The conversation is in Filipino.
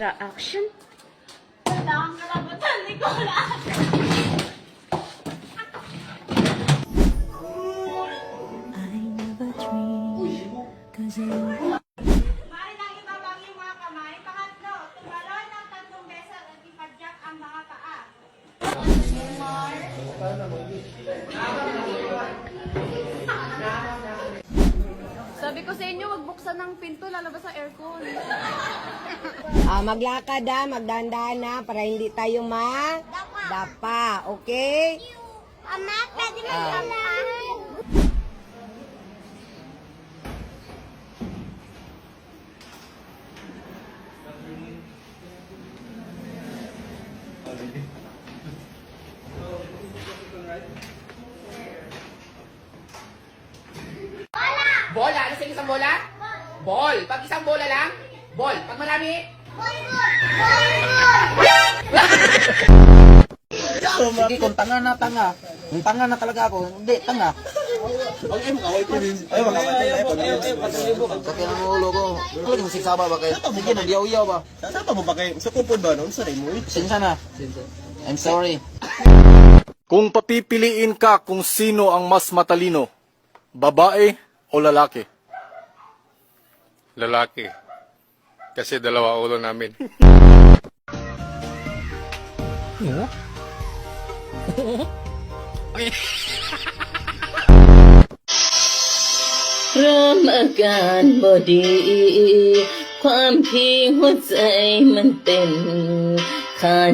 camera action. Kailangan ka lang ba ni Nicola? Mari nang ibabang yung mga kamay. Pangatlo, tumalon ng 3 beses at ipadyak ang mga paa. Sabi ko sa inyo, wag buksan ng pinto, lalabas ang aircon. Maglakad magdandahan na para hindi tayo dapa. Okay? Ama, pwede magsamahan. Bola? Ano sa isang bola? Ball. Pag isang bola lang? Ball. Pag marami? Sige, kung tanga na tanga. Kung tanga na talaga ako, hindi, tanga. Ay, makaway ko rin. Ay, makaway ko rin. Sakit ang ulo ko. Ano yung sigsaba ba kayo? Sige, nagyaw-yaw ba? Sasama mo ba kayo? Sa kupon ba noon? Sa mo? Sinsa na. I'm sorry. Kung papipiliin ka kung sino ang mas matalino, babae o lalaki? Lalaki. Kasi dalawa ulo namin.เริ่มอาการบ่ดี ความที่หัวใจมันเต้นขาด